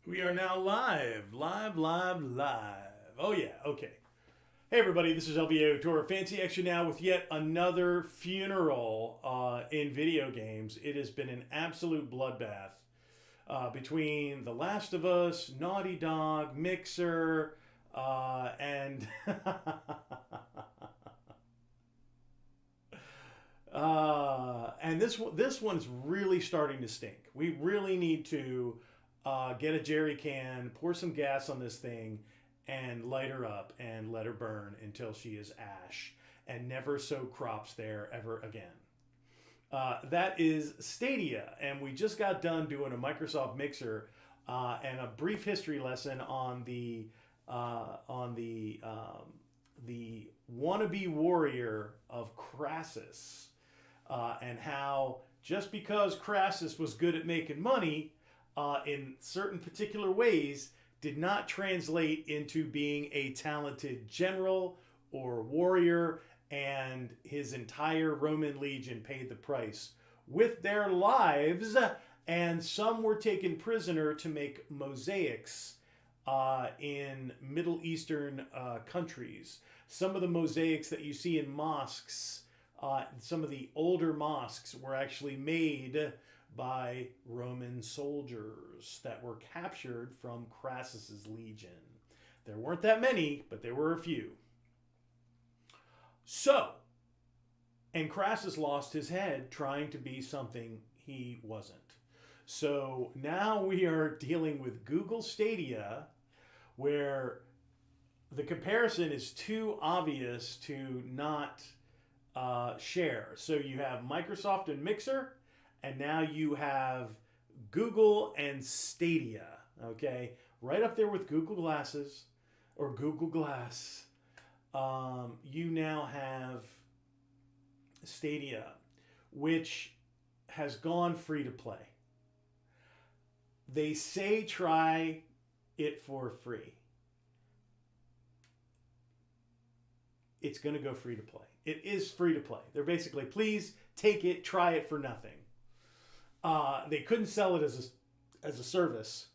We are now live, live, live, live. Oh yeah, okay. Hey everybody, this is LVO Tour Fancy Action now with yet another funeral in video games. It has been an absolute bloodbath between The Last of Us, Naughty Dog, Mixer, and and this one's really starting to stink. We really need to get a jerry can, pour some gas on this thing, and light her up and let her burn until she is ash and never sow crops there ever again. That is Stadia, and we just got done doing a Microsoft Mixer and a brief history lesson on the wannabe warrior of Crassus, and how just because Crassus was good at making money in certain particular ways did not translate into being a talented general or warrior, and his entire Roman legion paid the price with their lives, and some were taken prisoner to make mosaics in Middle Eastern countries. Some of the mosaics that you see in mosques, some of the older mosques, were actually made by Roman soldiers that were captured from Crassus's legion. There weren't that many, but there were a few. So, and Crassus lost his head trying to be something he wasn't. So now we are dealing with Google Stadia, where the comparison is too obvious to not share. So you have Microsoft and Mixer, and now you have Google and Stadia. Okay, right up there with Google Glasses or Google Glass. You now have Stadia, which has gone free to play. They say try it for free. It's going to go free to play. It is free to play. They're basically, please take it, try it for nothing. They couldn't sell it as a service.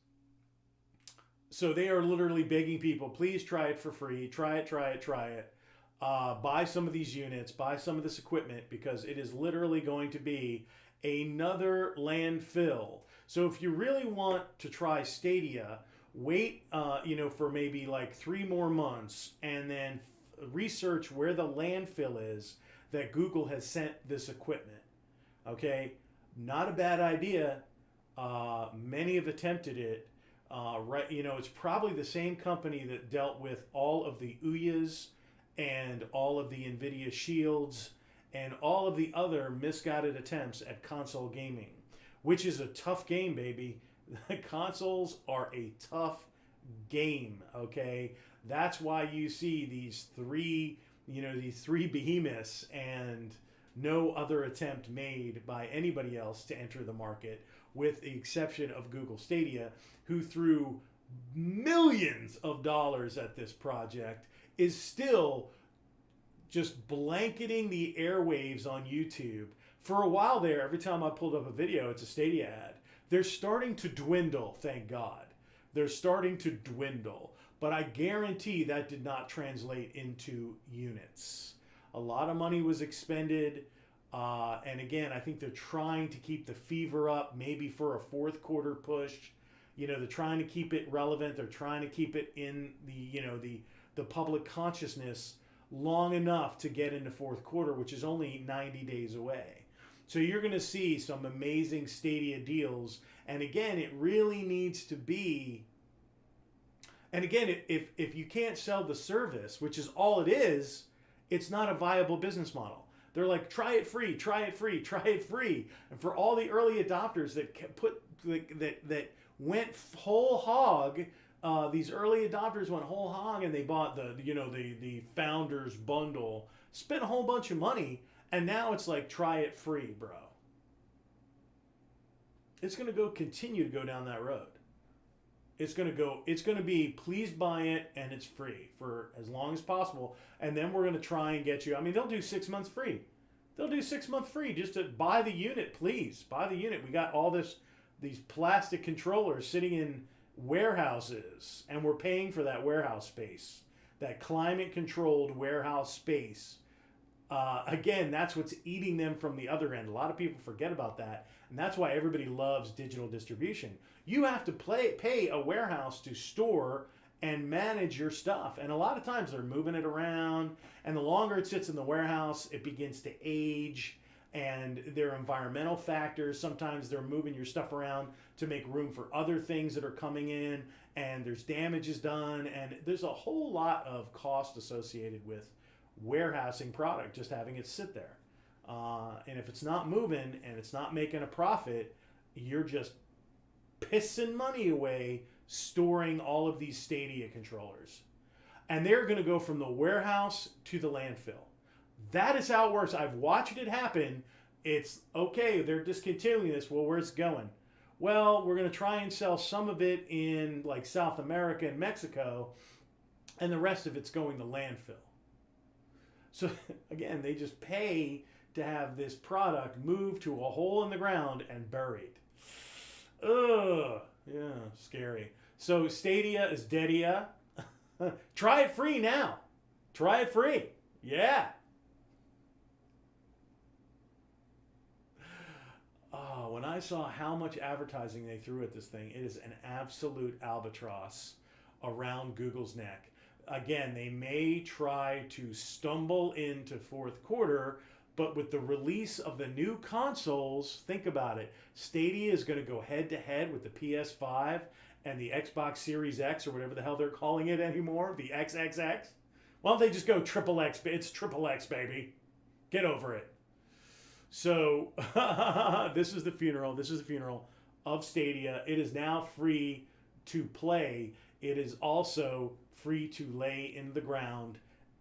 So they are literally begging people, please try it for free. Try it, try it, try it. Buy some of these units, buy some of this equipment, because it is literally going to be another landfill. So if you really want to try Stadia, wait, for maybe like 3 more months, and then research where the landfill is that Google has sent this equipment. Okay, not a bad idea. Many have attempted it. It's probably the same company that dealt with all of the Ouyas and all of the NVIDIA Shields and all of the other misguided attempts at console gaming, which is a tough game, baby. Consoles are a tough game, okay? That's why you see these three behemoths and no other attempt made by anybody else to enter the market, with the exception of Google Stadia, who threw millions of dollars at this project, is still just blanketing the airwaves on YouTube. For a while there, every time I pulled up a video, it's a Stadia ad. They're starting to dwindle, thank God. They're starting to dwindle. But I guarantee that did not translate into units. A lot of money was expended. And again, I think they're trying to keep the fever up, maybe for a fourth quarter push. They're trying to keep it relevant. They're trying to keep it in the public consciousness long enough to get into fourth quarter, which is only 90 days away. So you're going to see some amazing Stadia deals. And again, it really needs to be. And again, if you can't sell the service, which is all it is, it's not a viable business model. They're like, try it free, try it free, try it free. And for all the early adopters that went whole hog, these early adopters went whole hog, and they bought the founders bundle, spent a whole bunch of money, and now it's like, try it free, bro. It's going to continue to go down that road. It's going to be, please buy it, and it's free for as long as possible. And then we're going to try and get you, they'll do 6 months free. They'll do 6 months free just to buy the unit, please. Buy the unit. We got all these plastic controllers sitting in warehouses, and we're paying for that warehouse space, that climate controlled warehouse space. Again, that's what's eating them from the other end. A lot of people forget about that, and that's why everybody loves digital distribution. You have to pay a warehouse to store and manage your stuff, and a lot of times they're moving it around, and the longer it sits in the warehouse, it begins to age, and there are environmental factors. Sometimes they're moving your stuff around to make room for other things that are coming in, and there's damages done, and there's a whole lot of cost associated with warehousing product, just having it sit there. And if it's not moving and it's not making a profit, you're just pissing money away storing all of these Stadia controllers. And they're going to go from the warehouse to the landfill. That is how it works. I've watched it happen. It's okay, they're discontinuing this. Well, where's it going? Well, we're going to try and sell some of it in like South America and Mexico, and the rest of it's going to landfill. So again, they just pay to have this product moved to a hole in the ground and buried. Ugh, yeah, scary. So Stadia is Deadia. Try it free now. Try it free. Yeah. Oh, when I saw how much advertising they threw at this thing, it is an absolute albatross around Google's neck. Again, they may try to stumble into fourth quarter, but with the release of the new consoles, think about it. Stadia is going to go head to head with the PS5 and the Xbox Series X, or whatever the hell they're calling it anymore, the XXX. Why don't they just go triple X? It's triple X, baby. Get over it. So this is the funeral. This is the funeral of Stadia. It is now free to play. It is also free to lay in the ground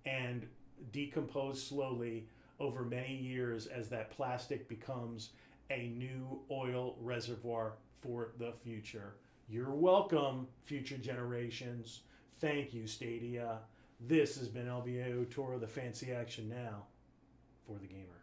and decompose slowly over many years as that plastic becomes a new oil reservoir for the future. You're welcome, future generations. Thank you, Stadia. This has been LVAO Tour of the Fancy Action Now for the Gamer.